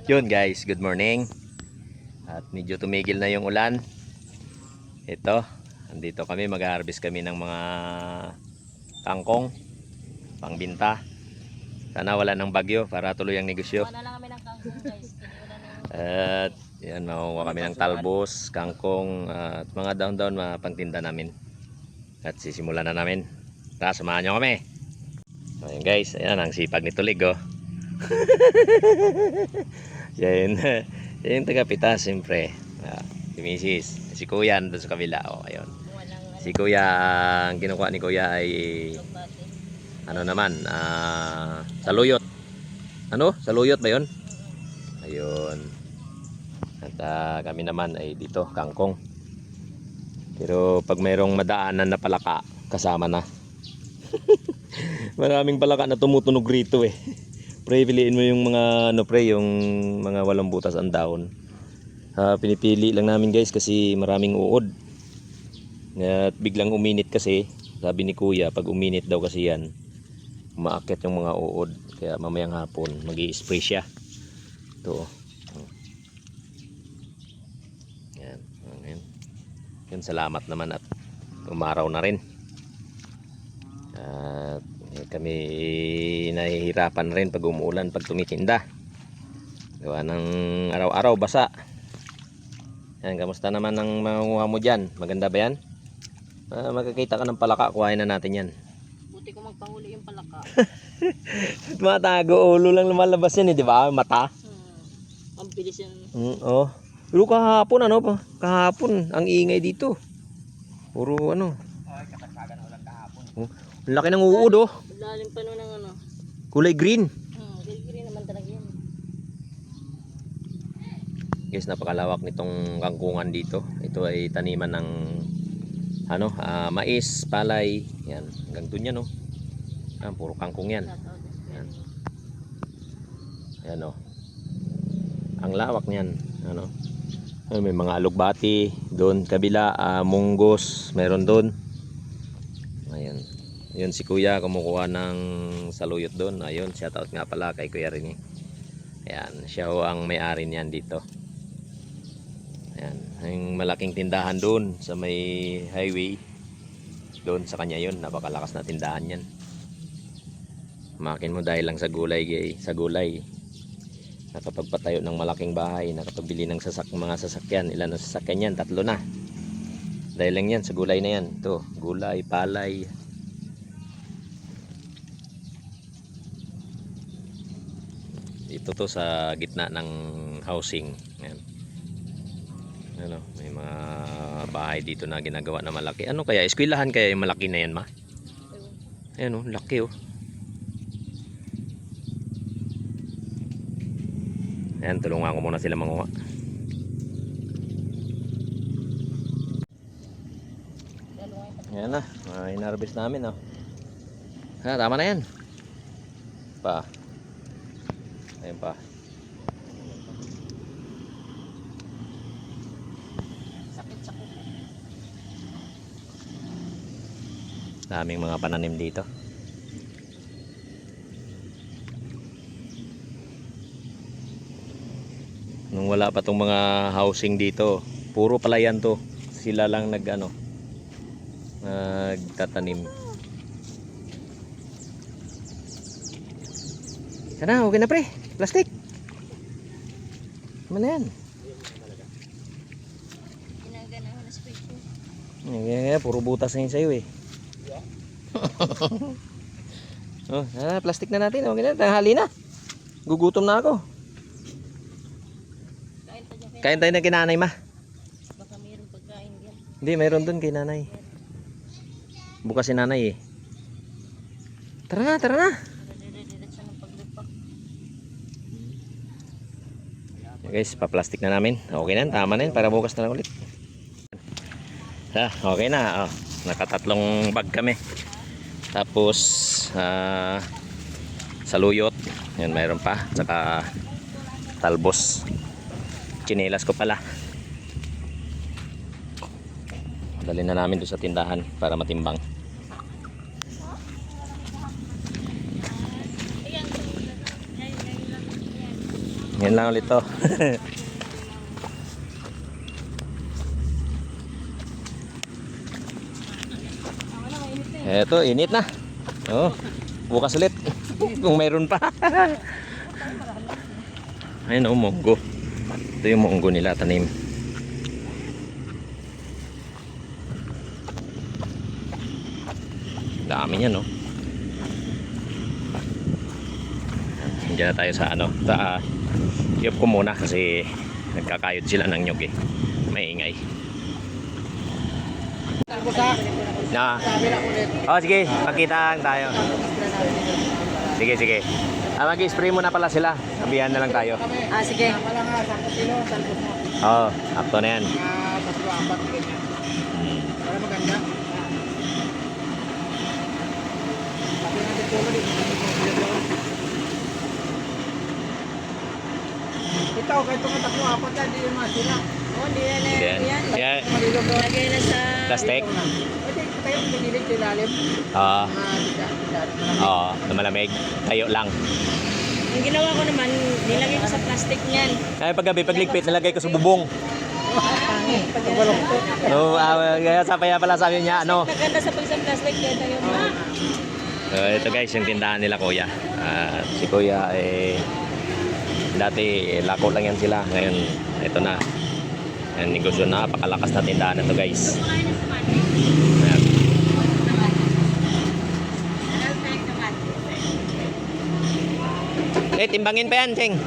Yun guys, good morning. At medyo tumigil na yung ulan. Ito, andito kami, mag-harvest kami ng mga kangkong pangbinta. Sana wala ng bagyo para tuloy ang negosyo. Wala lang kami ng kangkong guys. At yan, makukuha kami ng talbos, kangkong at mga daon-daon mapangtinda namin. At sisimulan na namin. Tara, samahan nyo kami. Ayan guys, ayan ang sipag ni Tulig oh. Yan yung taga-pitas siyempre. Si Mrs. Si Kuya doon sa kabila oh, ayun. Si Kuya, ang kinukuha ni Kuya ay ano naman, saluyot. Ano? Saluyot ba 'yon? Ayun. At kami naman ay dito, kangkong. Pero pag mayroong madaanan na palaka, kasama na. Maraming palaka na tumutunog rito eh. Pre, piliin mo yung mga ano pre, yung mga walang butas ang dahon. Pinipili lang namin guys kasi maraming uod. At biglang uminit kasi, sabi ni Kuya, pag uminit daw kasi yan, umaakyat yung mga uod. Kaya mamayang hapon, magi-spray siya. Ito. Yan, yan. Yan, salamat naman at umaraw na rin. At kami nahihirapan rin pag umuulan, pag tumitinda. Gawa ng araw-araw basa. Yan, kamusta naman ang mangunguha mo dyan? Maganda ba yan? Magkakita ka ng palaka, kuhain na natin yan. Buti ko magpahuli yung palaka. Matago, ulo lang lumalabas yan eh, di ba? Mata. Ang bilis yan. Oh. Pero kahapon ano pa? Kahapon ang ingay dito. Puro ano. Ay, katasagan na ulang kahapon. Oh. Ang laki ng uod oh. Lalim pa nun ng ano. Kulay green. Green naman talaga yan. Guys, napakalawak nitong kangkungan dito. Ito ay taniman ng ano, mais, palay. Yan, hanggang dun yan oh. Puro kangkong yan. Yan. Ayan oh. Ang lawak niyan, ano. May mga alugbati doon kabila, munggos, meron doon. Ayan. Yun si Kuya kumukuha ng saluyot doon. Ayun, shout out nga pala kay Kuya Rini. Ayan, siya ho ang may-ari niyan dito. Ayan, yung malaking tindahan doon sa may highway. Doon sa kanya yun, napakalakas na tindahan yan. Makin mo dahil lang sa gulay, sa gulay. Nakapagpatayo ng malaking bahay, nakapagbili ng mga sasakyan. Ilan na sasakyan yan? 3 na. Dahil lang yan sa gulay na yan. Ito, gulay, palay. Ito to sa gitna ng housing. Ayan. Ano, may mga bahay dito na ginagawa na malaki. Ano kaya? Eskwelahan kaya yung malaki na yan, ma? Ayan oh, laki oh. Ayan, tulungan ko muna sila manguha. Ayan na, in-harvest namin oh. Tama na yan. Pa. Ayan pa. Sakit-sakit. Daming mga pananim dito. Nung wala pa tong mga housing dito, puro palayan to. Sila lang nagtatanim. Sana, okay na pre. Plastic. Ano yan? Ginaganahan na spray ko. Puro butas na yun sa'yo eh. Oh, plastic na natin. Okay na, tanghali na. Gugutom na ako. Kain tayo na kinanay ma. Baka mayroong pagkain yan. Hindi, mayroon dun kay nanay. Bukas si nanay eh. Tara na, tara na. Diretso ng paglupak. Guys, pa-plastic na namin. Okay na, tama na yun para bukas na lang ulit. Okay na. Nakatatlong bag kami. Tapos saluyot. Yan, mayroon pa. Saka talbos. Chinelas ko pala. Dalhin na namin doon sa tindahan para matimbang. Yan lang ulit to. Eto, init na. Oh, bukas ulit. Kung mayroon pa. Ayun oh, munggo. Ito yung munggo nila tanim. Dami niya, no? Diyan na tayo sa ano. Iyop ko muna kasi nagkakayod sila ng nyug eh. Maingay. Na. Oh, sige. Magkita tayo. Sige, sige. Mag-spray muna pala sila. Sabihan na lang tayo. Sige. Oo, akto na yan. Para maganda. Ito, kahit itong tatlo, apat yan, hindi yung masila. Oh, di na Yan. yan. Yan. Malilog doon. Lagay na sa... Plastic. Pwede tayo magkagilid sa ilalim. Oo. Malamig. Oo, na malamig. Tayo lang. Ang ginawa ko naman, nilagay ko sa plastic niyan. Kaya paggabi, pagligpit, nalagay ko sa bubong. Pangit. So, kaya pala sabi niya, ano. Naganda sa pag sa plastic, kaya tayo mo. Ito guys, yung tindahan nila kuya. Si kuya, dati lako lang yan sila. Ngayon, ito na. Ang negosyo na, pakalakas na tindahan na to guys. Ayan. Timbangin pa yan, Cheng.